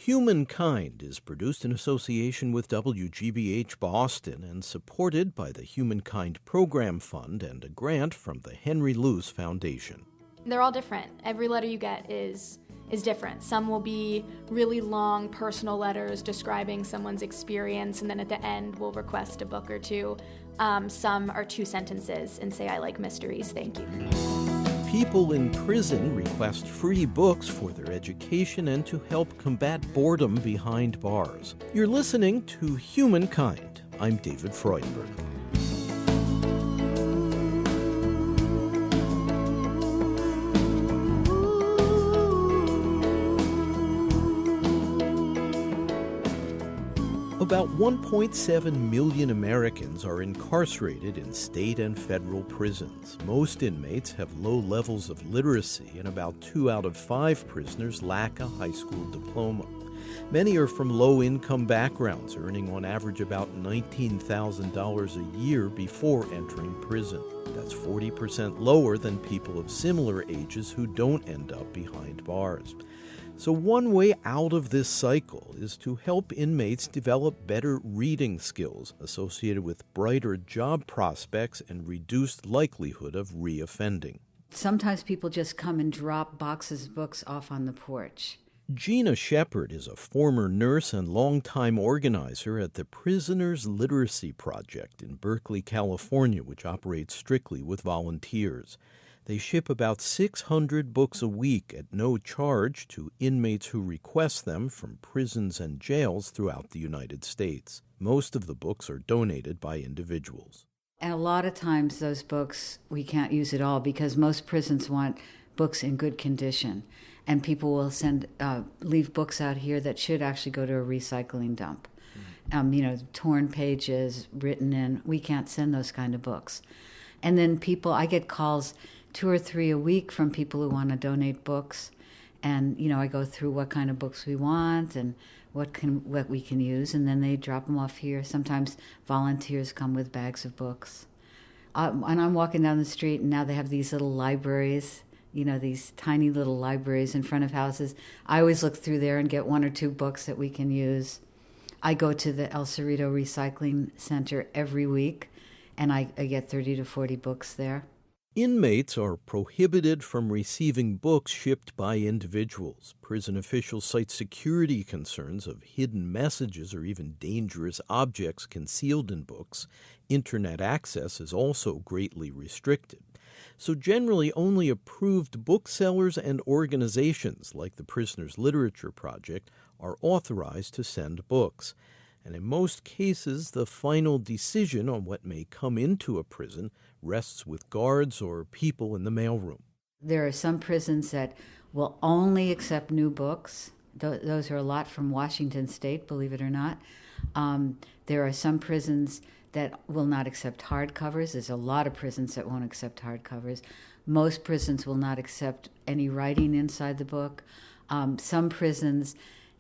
Humankind is produced in association with WGBH Boston and supported by the Humankind Program Fund and a grant from the Henry Luce Foundation. They're all different. Every letter you get is different. Some will be really long personal letters describing someone's experience, and then at the end we'll request a book or two. Some are 2 sentences and say, "I like mysteries, thank you." People in prison request free books for their education and to help combat boredom behind bars. You're listening to Humankind. I'm David Freudenberg. About 1.7 million Americans are incarcerated in state and federal prisons. Most inmates have low levels of literacy, and about 2 out of 5 prisoners lack a high school diploma. Many are from low-income backgrounds, earning on average about $19,000 a year before entering prison. That's 40% lower than people of similar ages who don't end up behind bars. So one way out of this cycle is to help inmates develop better reading skills associated with brighter job prospects and reduced likelihood of reoffending. Sometimes people just come and drop boxes of books off on the porch. Gina Shepard is a former nurse and longtime organizer at the Prisoners Literacy Project in Berkeley, California, which operates strictly with volunteers. They ship about 600 books a week at no charge to inmates who request them from prisons and jails throughout the United States. Most of the books are donated by individuals. And a lot of times those books we can't use at all because most prisons want books in good condition. And people will leave books out here that should actually go to a recycling dump. Torn pages, written in. We can't send those kind of books. And then I get calls 2 or 3 a week from people who want to donate books. And, I go through what kind of books we want and what we can use, and then they drop them off here. Sometimes volunteers come with bags of books. And I'm walking down the street, and now they have these little libraries, these tiny little libraries in front of houses. I always look through there and get 1 or 2 books that we can use. I go to the El Cerrito Recycling Center every week, and I get 30 to 40 books there. Inmates are prohibited from receiving books shipped by individuals. Prison officials cite security concerns of hidden messages or even dangerous objects concealed in books. Internet access is also greatly restricted. So generally, only approved booksellers and organizations like the Prisoners Literature Project are authorized to send books. And in most cases, the final decision on what may come into a prison rests with guards or people in the mailroom. There are some prisons that will only accept new books. Those are a lot from Washington State, believe it or not. There are some prisons that will not accept hardcovers. There's a lot of prisons that won't accept hardcovers. Most prisons will not accept any writing inside the book. Some prisons,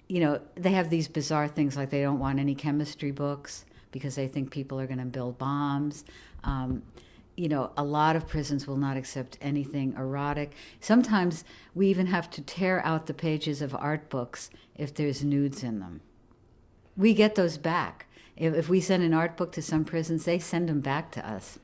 they have these bizarre things like they don't want any chemistry books because they think people are going to build bombs. A lot of prisons will not accept anything erotic. Sometimes we even have to tear out the pages of art books if there's nudes in them. We get those back. If we send an art book to some prisons, they send them back to us.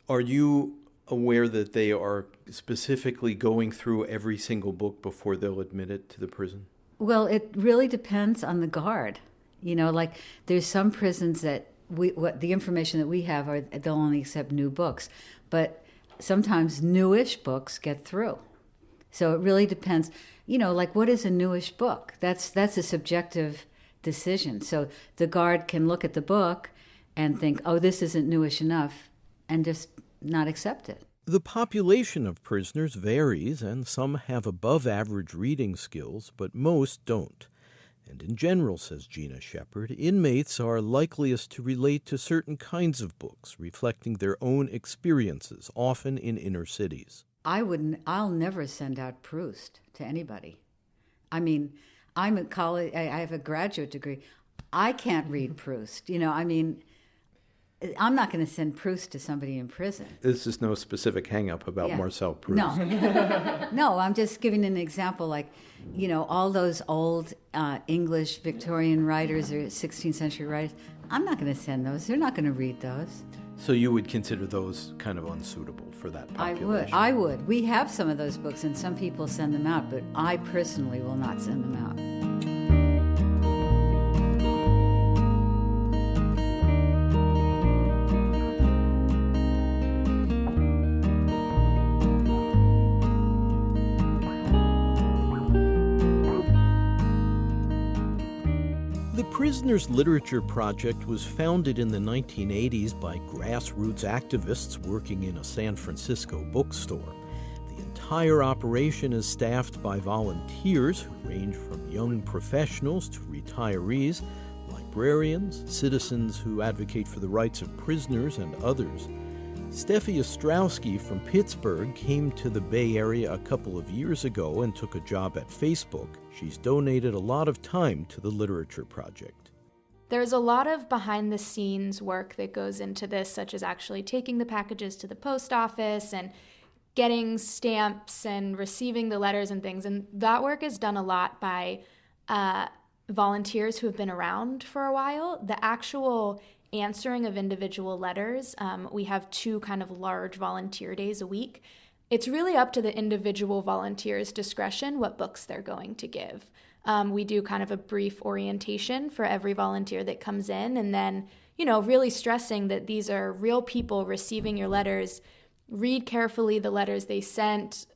Are you aware that they are specifically going through every single book before they'll admit it to the prison? Well, it really depends on the guard. There's some prisons that the information that we have are they'll only accept new books, but sometimes newish books get through. So it really depends. What is a newish book? That's a subjective decision. So the guard can look at the book and think, oh, this isn't newish enough, and just not accept it. The population of prisoners varies, and some have above-average reading skills, but most don't. And in general, says Gina Shepard, inmates are likeliest to relate to certain kinds of books, reflecting their own experiences, often in inner cities. I'll never send out Proust to anybody. I'm at college, I have a graduate degree. I can't read Proust. I'm not going to send Proust to somebody in prison. This is no specific hang-up about Marcel Proust. No. No, I'm just giving an example, like, all those old English Victorian writers or 16th century writers, I'm not going to send those. They're not going to read those. So you would consider those kind of unsuitable for that population? I would. We have some of those books, and some people send them out, but I personally will not send them out. The Prisoners Literature Project was founded in the 1980s by grassroots activists working in a San Francisco bookstore. The entire operation is staffed by volunteers who range from young professionals to retirees, librarians, citizens who advocate for the rights of prisoners, and others. Steffi Ostrowski from Pittsburgh came to the Bay Area a couple of years ago and took a job at Facebook. She's donated a lot of time to the Literature Project. There's a lot of behind-the-scenes work that goes into this, such as actually taking the packages to the post office and getting stamps and receiving the letters and things. And that work is done a lot by volunteers who have been around for a while. The actual answering of individual letters, we have 2 kind of large volunteer days a week. It's really up to the individual volunteer's discretion what books they're going to give. We do kind of a brief orientation for every volunteer that comes in, and then, really stressing that these are real people receiving your letters. Read carefully the letters they sent.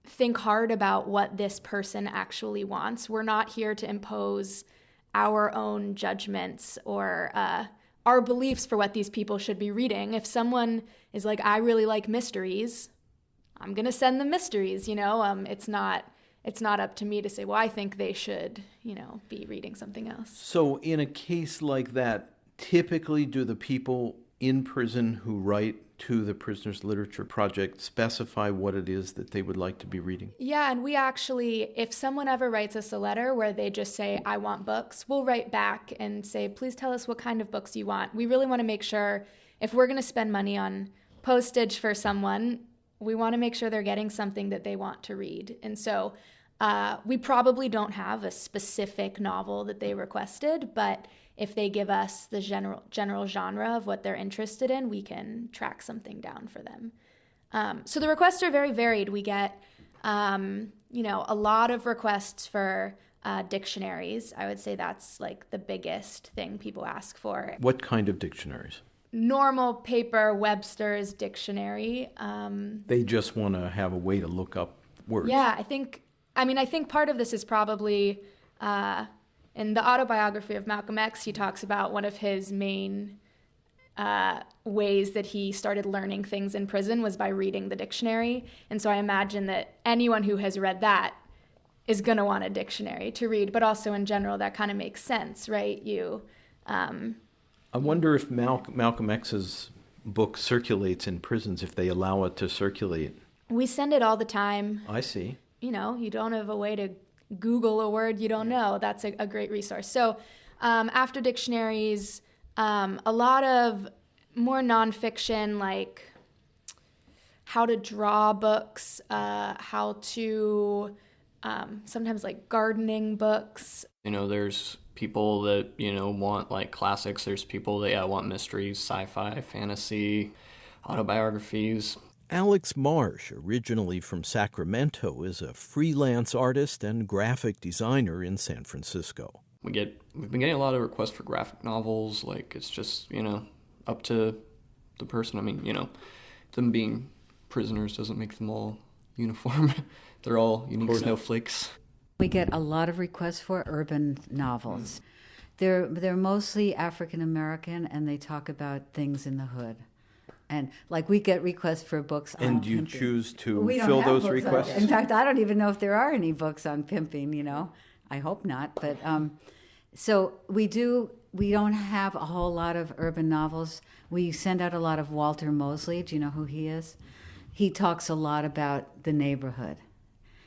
Think hard about what this person actually wants. We're not here to impose our own judgments or our beliefs for what these people should be reading. If someone is like, I really like mysteries, I'm going to send them mysteries, It's not up to me to say, well, I think they should, be reading something else. So in a case like that, typically do the people in prison who write to the Prisoners Literature Project specify what it is that they would like to be reading? Yeah, and we actually, if someone ever writes us a letter where they just say, I want books, we'll write back and say, please tell us what kind of books you want. We really want to make sure, if we're going to spend money on postage for someone, we want to make sure they're getting something that they want to read. And so we probably don't have a specific novel that they requested, but if they give us the general genre of what they're interested in, we can track something down for them. So the requests are very varied. We get, a lot of requests for dictionaries. I would say that's like the biggest thing people ask for. What kind of dictionaries? Normal paper Webster's dictionary. They just want to have a way to look up words. Yeah, I think part of this is probably in the autobiography of Malcolm X, he talks about one of his main ways that he started learning things in prison was by reading the dictionary. And so I imagine that anyone who has read that is going to want a dictionary to read, but also in general, that kind of makes sense, right? I wonder if Malcolm X's book circulates in prisons, if they allow it to circulate. We send it all the time. I see. You don't have a way to Google a word you don't know. That's a great resource. So after dictionaries, a lot of more nonfiction, like how to draw books, how to sometimes like gardening books. There's people that, want like classics. There's people that want mysteries, sci-fi, fantasy, autobiographies. Alex Marsh, originally from Sacramento, is a freelance artist and graphic designer in San Francisco. We've been getting a lot of requests for graphic novels. Like, it's just, up to the person. Them being prisoners doesn't make them all uniform. They're all unique snowflakes. We get a lot of requests for urban novels. They're mostly African American, and they talk about things in the hood. And like we get requests for books on And do you pimping. choose to We don't fill have those books requests? in fact, I don't even know if there are any books on pimping, I hope not. But so we don't have a whole lot of urban novels. We send out a lot of Walter Mosley. Do you know who he is? He talks a lot about the neighborhood,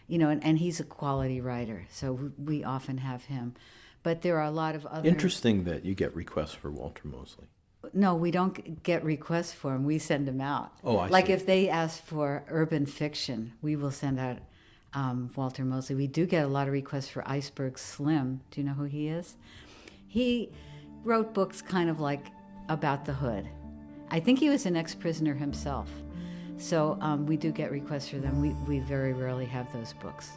and he's a quality writer. So we often have him. But there are a lot of other... Interesting that you get requests for Walter Mosley. No, we don't get requests for them. We send them out. Oh, I Like see. if they ask for urban fiction, we will send out Walter Mosley. We do get a lot of requests for Iceberg Slim. Do you know who he is? He wrote books kind of like about the hood. I think he was an ex-prisoner himself. So we do get requests for them. We very rarely have those books.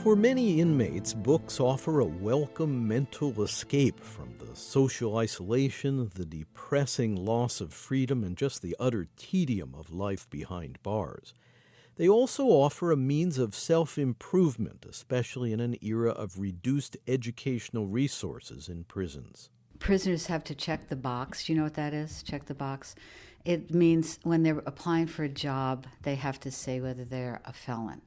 For many inmates, books offer a welcome mental escape from the social isolation, the depressing loss of freedom, and just the utter tedium of life behind bars. They also offer a means of self-improvement, especially in an era of reduced educational resources in prisons. Prisoners have to check the box. Do you know what that is? Check the box. It means when they're applying for a job, they have to say whether they're a felon.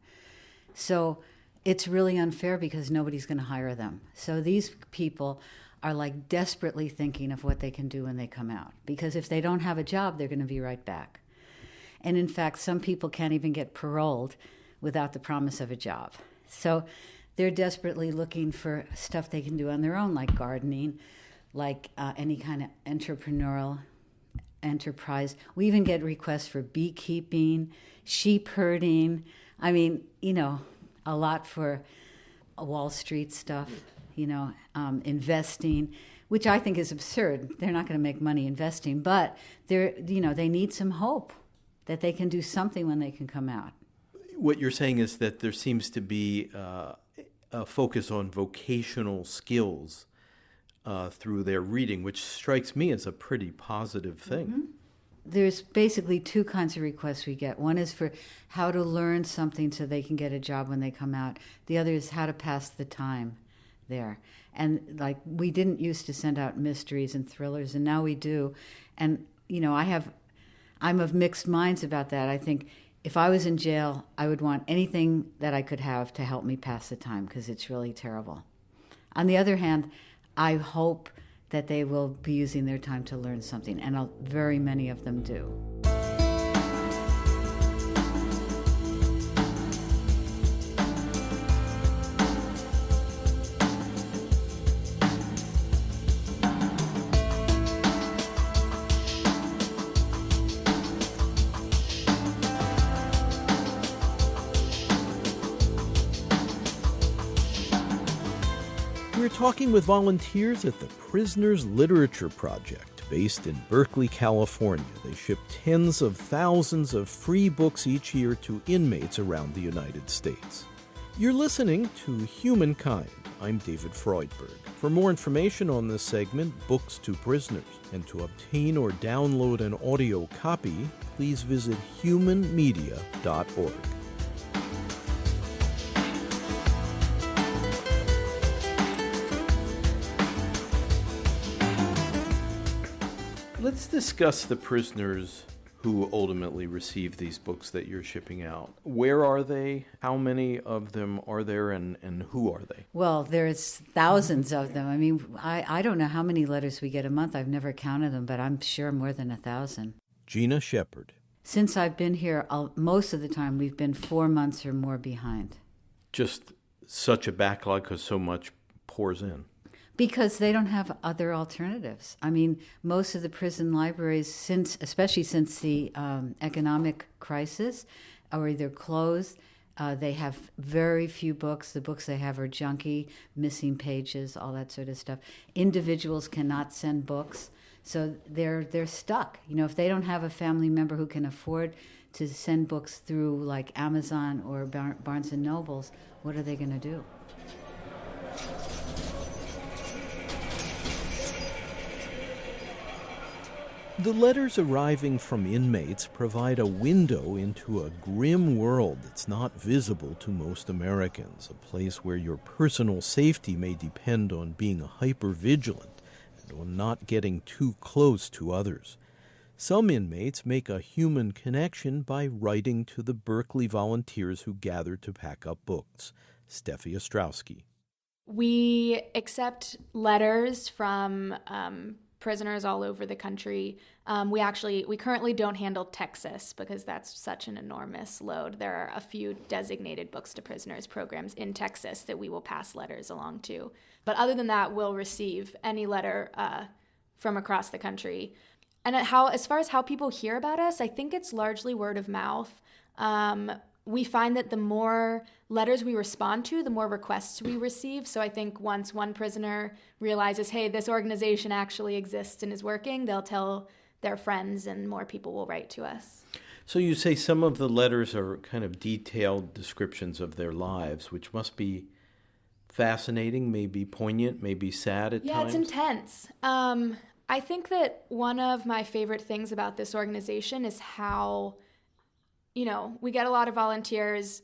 So it's really unfair because nobody's going to hire them. So these people are like desperately thinking of what they can do when they come out. Because if they don't have a job, they're going to be right back. And in fact, some people can't even get paroled without the promise of a job. So they're desperately looking for stuff they can do on their own, like gardening, like any kind of entrepreneurial enterprise. We even get requests for beekeeping, sheep herding. I mean, a lot for Wall Street stuff, investing, which I think is absurd. They're not going to make money investing, but they need some hope that they can do something when they can come out. What you're saying is that there seems to be a focus on vocational skills through their reading, which strikes me as a pretty positive thing. Mm-hmm. There's basically two kinds of requests we get. One is for how to learn something so they can get a job when they come out. The other is how to pass the time there. And like we didn't used to send out mysteries and thrillers, and now we do. And I'm of mixed minds about that. I think if I was in jail, I would want anything that I could have to help me pass the time because it's really terrible. On the other hand, I hope that they will be using their time to learn something, and very many of them do. We're talking with volunteers at the Prisoners Literature Project, based in Berkeley, California. They ship tens of thousands of free books each year to inmates around the United States. You're listening to Humankind. I'm David Freudberg. For more information on this segment, Books to Prisoners, and to obtain or download an audio copy, please visit humanmedia.org. Let's discuss the prisoners who ultimately receive these books that you're shipping out. Where are they? How many of them are there, and who are they? Well, there's thousands of them. I mean, I don't know how many letters we get a month. I've never counted them, but I'm sure more than 1,000. Gina Shepard. Since I've been here, most of the time we've been 4 months or more behind. Just such a backlog because so much pours in. Because they don't have other alternatives. I mean, most of the prison libraries, especially since the economic crisis, are either closed. They have very few books. The books they have are junky, missing pages, all that sort of stuff. Individuals cannot send books, so they're stuck. If they don't have a family member who can afford to send books through like Amazon or Barnes and Nobles, what are they going to do? The letters arriving from inmates provide a window into a grim world that's not visible to most Americans, a place where your personal safety may depend on being hyper-vigilant and on not getting too close to others. Some inmates make a human connection by writing to the Berkeley volunteers who gather to pack up books. Steffi Ostrowski. We accept letters from prisoners all over the country. We currently don't handle Texas because that's such an enormous load. There are a few designated Books to Prisoners programs in Texas that we will pass letters along to. But other than that, we'll receive any letter from across the country. And as far as how people hear about us, I think it's largely word of mouth. We find that the more letters we respond to, the more requests we receive. So I think once one prisoner realizes, hey, this organization actually exists and is working, they'll tell their friends and more people will write to us. So you say some of the letters are kind of detailed descriptions of their lives, which must be fascinating, maybe poignant, maybe sad at times. Yeah, it's intense. I think that one of my favorite things about this organization is how, we get a lot of volunteers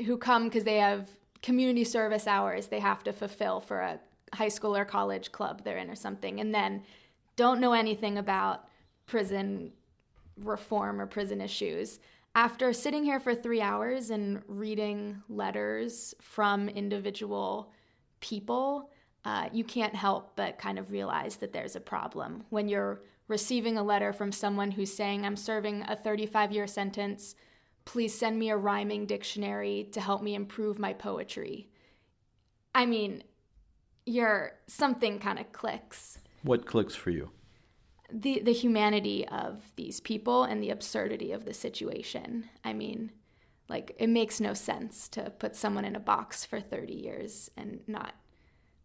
who come because they have community service hours they have to fulfill for a high school or college club they're in or something, and then don't know anything about prison reform or prison issues. After sitting here for 3 hours and reading letters from individual people, you can't help but kind of realize that there's a problem. When you're receiving a letter from someone who's saying, I'm serving a 35-year sentence, please send me a rhyming dictionary to help me improve my poetry. I mean, something kind of clicks. What clicks for you? The humanity of these people and the absurdity of the situation. I mean, it makes no sense to put someone in a box for 30 years and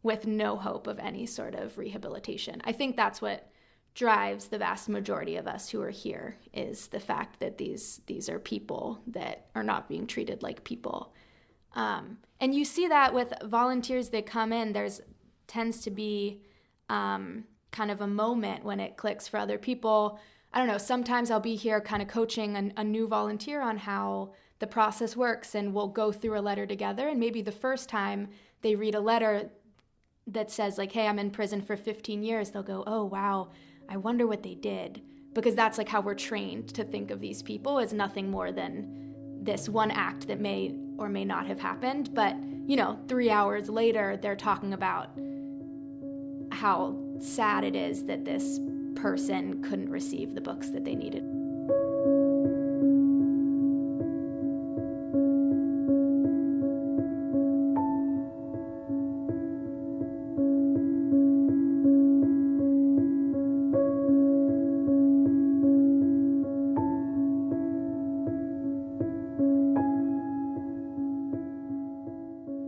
with no hope of any sort of rehabilitation. I think that's what drives the vast majority of us who are here, is the fact that these are people that are not being treated like people. And you see that with volunteers that come in. There's tends to be kind of a moment when it clicks for other people. I don't know, sometimes I'll be here kind of coaching a new volunteer on how the process works, and we'll go through a letter together, and maybe the first time they read a letter that says hey, I'm in prison for 15 years, they'll go, oh, wow, I wonder what they did. Because that's how we're trained to think of these people as nothing more than this one act that may or may not have happened. But, 3 hours later, they're talking about how sad it is that this person couldn't receive the books that they needed.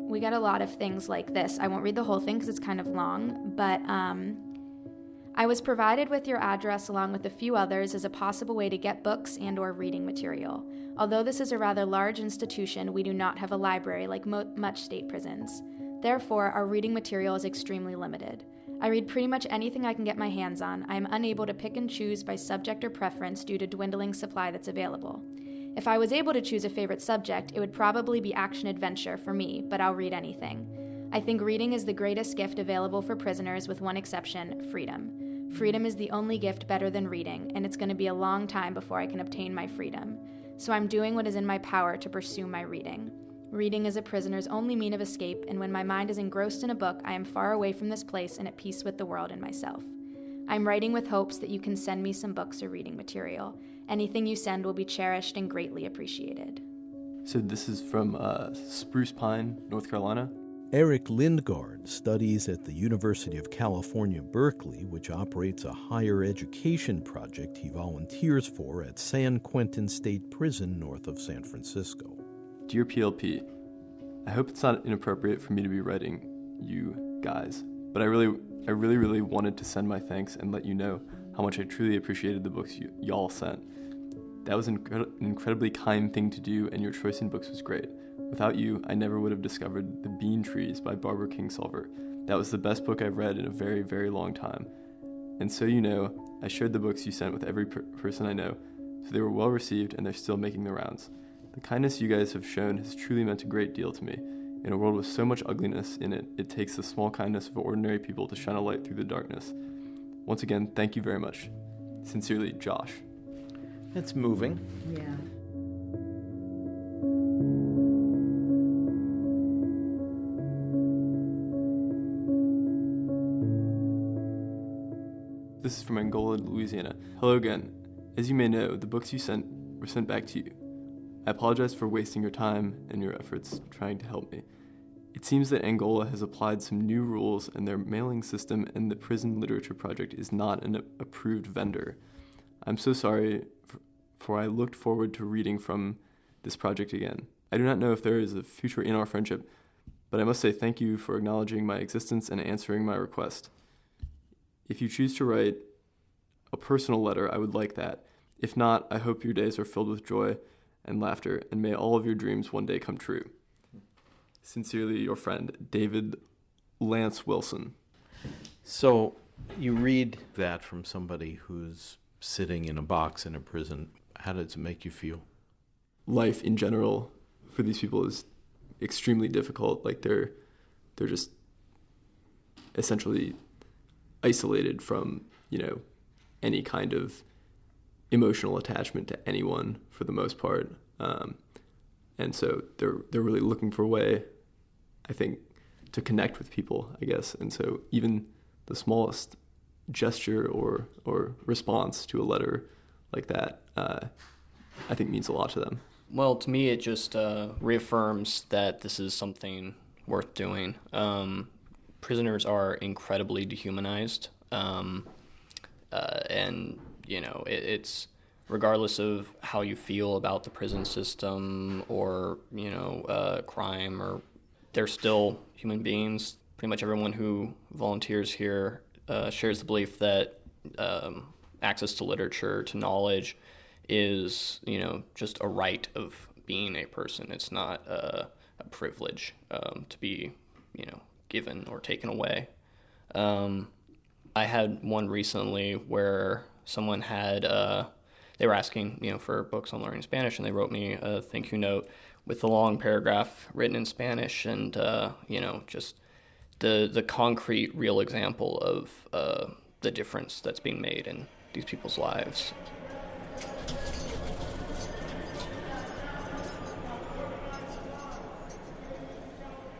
We get a lot of things like this. I won't read the whole thing because it's kind of long, but I was provided with your address along with a few others as a possible way to get books and or reading material. Although this is a rather large institution, we do not have a library like much state prisons. Therefore, our reading material is extremely limited. I read pretty much anything I can get my hands on. I am unable to pick and choose by subject or preference due to dwindling supply that's available. If I was able to choose a favorite subject, it would probably be action-adventure for me, but I'll read anything. I think reading is the greatest gift available for prisoners, with one exception, freedom. Freedom is the only gift better than reading, and it's going to be a long time before I can obtain my freedom. So I'm doing what is in my power to pursue my reading. Reading is a prisoner's only mean of escape, and when my mind is engrossed in a book, I am far away from this place and at peace with the world and myself. I'm writing with hopes that you can send me some books or reading material. Anything you send will be cherished and greatly appreciated. So this is from Spruce Pine, North Carolina. Eric Lindgaard studies at the University of California, Berkeley, which operates a higher education project he volunteers for at San Quentin State Prison north of San Francisco. Dear PLP, I hope it's not inappropriate for me to be writing you guys, but I really wanted to send my thanks and let you know how much I truly appreciated the books y'all sent. That was an incredibly kind thing to do, and your choice in books was great. Without you, I never would have discovered The Bean Trees by Barbara Kingsolver. That was the best book I've read in a very, very long time. And so you know, I shared the books you sent with every person I know, so they were well received and they're still making the rounds. The kindness you guys have shown has truly meant a great deal to me. In a world with so much ugliness in it, it takes the small kindness of ordinary people to shine a light through the darkness. Once again, thank you very much. Sincerely, Josh. That's moving. Yeah. This is from Angola, Louisiana. Hello again. As you may know, the books you sent were sent back to you. I apologize for wasting your time and your efforts trying to help me. It seems that Angola has applied some new rules in their mailing system, and the Prison Literature Project is not an approved vendor. I'm so sorry, for I looked forward to reading from this project again. I do not know if there is a future in our friendship, but I must say thank you for acknowledging my existence and answering my request. If you choose to write a personal letter, I would like that. If not, I hope your days are filled with joy and laughter, and may all of your dreams one day come true. Sincerely, your friend, David Lance Wilson. So you read that from somebody who's sitting in a box in a prison. How does it make you feel? Life in general for these people is extremely difficult. Like they're just essentially isolated from, any kind of emotional attachment to anyone for the most part. And so they're really looking for a way, I think, to connect with people, I guess. And so even the smallest gesture or response to a letter like that, I think means a lot to them. Well, to me, it just reaffirms that this is something worth doing. Prisoners are incredibly dehumanized, and it's regardless of how you feel about the prison system or crime, or they're still human beings. Pretty much everyone who volunteers here shares the belief that access to literature, to knowledge, is just a right of being a person. It's not a privilege to be given or taken away. I had one recently where someone had they were asking for books on learning Spanish, and they wrote me a thank you note with a long paragraph written in Spanish, and just the concrete, real example of the difference that's being made in these people's lives.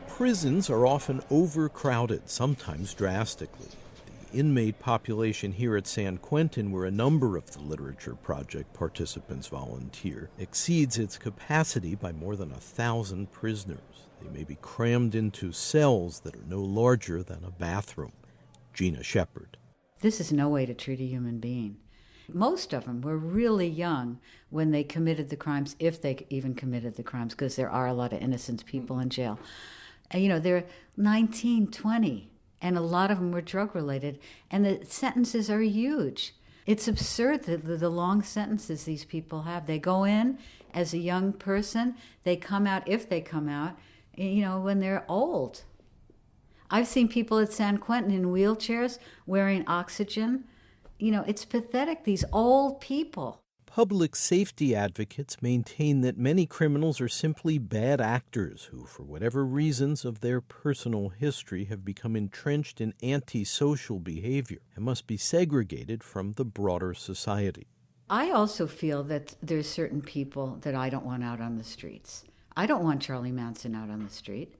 Prisons are often overcrowded, sometimes drastically. The inmate population here at San Quentin, where a number of the Literature Project participants volunteer, exceeds its capacity by more than 1,000 prisoners. They may be crammed into cells that are no larger than a bathroom. Gina Shepard. This is no way to treat a human being. Most of them were really young when they committed the crimes, if they even committed the crimes, because there are a lot of innocent people in jail. And, they're 19, 20, and a lot of them were drug-related, and the sentences are huge. It's absurd the long sentences these people have. They go in as a young person, they come out, if they come out, when they're old. I've seen people at San Quentin in wheelchairs wearing oxygen. It's pathetic, these old people. Public safety advocates maintain that many criminals are simply bad actors who, for whatever reasons of their personal history, have become entrenched in antisocial behavior and must be segregated from the broader society. I also feel that there's certain people that I don't want out on the streets. I don't want Charlie Manson out on the street.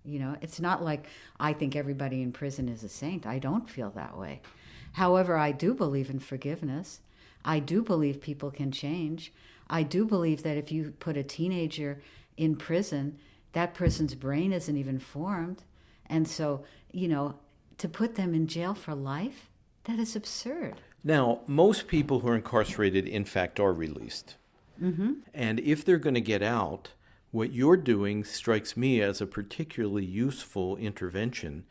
It's not like I think everybody in prison is a saint. I don't feel that way. However, I do believe in forgiveness. I do believe people can change. I do believe that if you put a teenager in prison, that person's brain isn't even formed. And so, to put them in jail for life, that is absurd. Now, most people who are incarcerated, in fact, are released. Mm-hmm. And if they're going to get out, what you're doing strikes me as a particularly useful intervention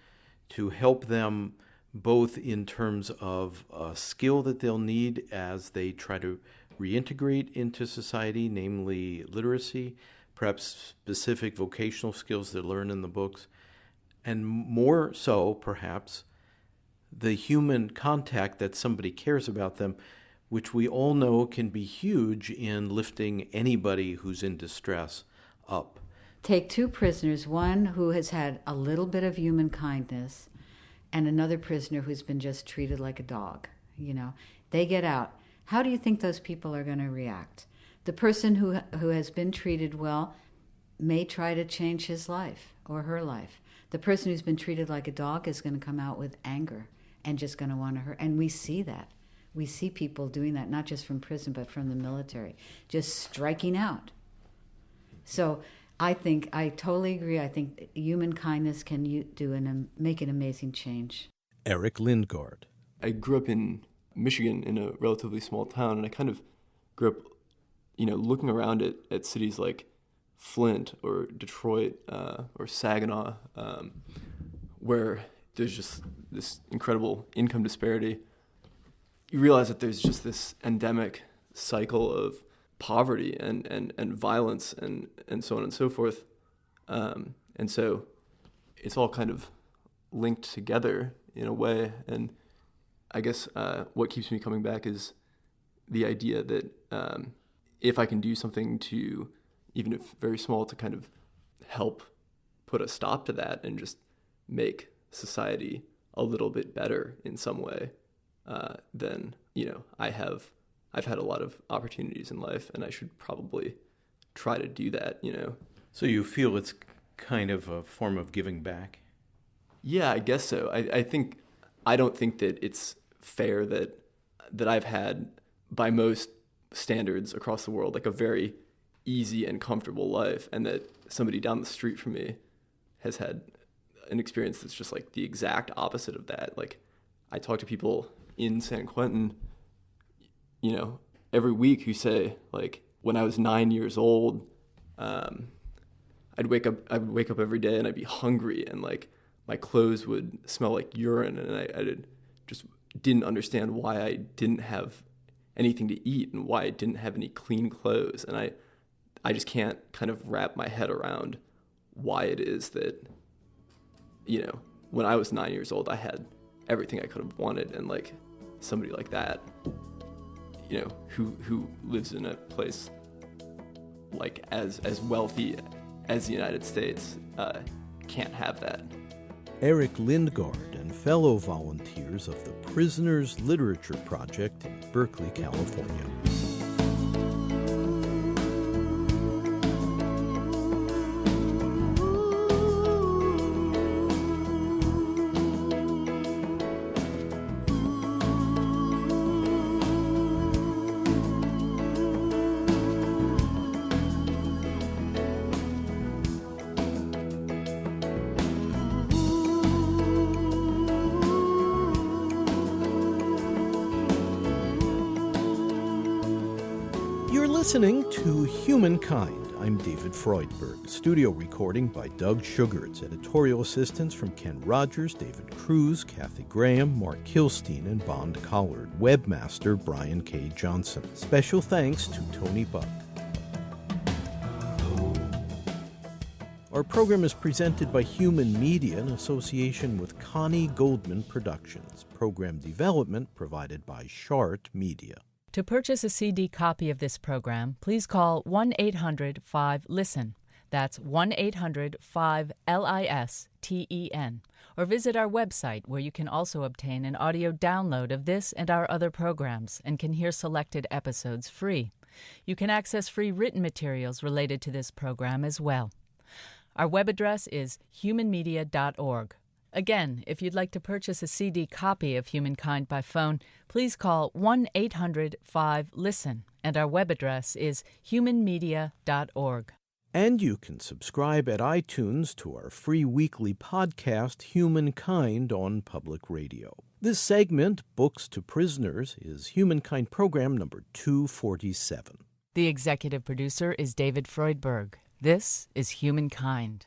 to help them both in terms of a skill that they'll need as they try to reintegrate into society, namely literacy, perhaps specific vocational skills they learn in the books, and more so, perhaps, the human contact that somebody cares about them, which we all know can be huge in lifting anybody who's in distress up. Take two prisoners, one who has had a little bit of human kindness and another prisoner who's been just treated like a dog. They get out. How do you think those people are going to react? The person who has been treated well may try to change his life or her life. The person who's been treated like a dog is going to come out with anger and just going to want to hurt. And we see that. We see people doing that, not just from prison, but from the military, just striking out. So I totally agree. I think human kindness can make an amazing change. Eric Lindgaard. I grew up in Michigan in a relatively small town, and I kind of grew up, looking around at cities like Flint or Detroit or Saginaw, where there's just this incredible income disparity. You realize that there's just this endemic cycle of poverty and violence and so on and so forth. And so it's all kind of linked together in a way. And I guess what keeps me coming back is the idea that if I can do something to, even if very small, to kind of help put a stop to that and just make society a little bit better in some way, then, I've had a lot of opportunities in life, and I should probably try to do that, So you feel it's kind of a form of giving back? Yeah, I guess so. I don't think that it's fair that I've had, by most standards across the world, like a very easy and comfortable life, and that somebody down the street from me has had an experience that's just like the exact opposite of that. Like, I talk to people in San Quentin, every week who say, like, when I was 9 years old, I'd wake up every day and I'd be hungry, and like my clothes would smell like urine, and I just didn't understand why I didn't have anything to eat and why I didn't have any clean clothes. And I just can't kind of wrap my head around why it is that, when I was 9 years old, I had everything I could have wanted, and like somebody like that, who lives in a place like as wealthy as the United States, can't have that. Eric Lindgaard and fellow volunteers of the Prisoners Literature Project in Berkeley, California. You're listening to Humankind. I'm David Freudberg. Studio recording by Doug Sugarts. Editorial assistance from Ken Rogers, David Cruz, Kathy Graham, Mark Kilstein, and Bond Collard. Webmaster Brian K. Johnson. Special thanks to Tony Buck. Our program is presented by Human Media in association with Connie Goldman Productions. Program development provided by Shart Media. To purchase a CD copy of this program, please call 1-800-5-LISTEN. That's 1-800-5-LISTEN. Or visit our website, where you can also obtain an audio download of this and our other programs and can hear selected episodes free. You can access free written materials related to this program as well. Our web address is humanmedia.org. Again, if you'd like to purchase a CD copy of Humankind by phone, please call 1-800-5-LISTEN, and our web address is humanmedia.org. And you can subscribe at iTunes to our free weekly podcast, Humankind, on public radio. This segment, Books to Prisoners, is Humankind program number 247. The executive producer is David Freudberg. This is Humankind.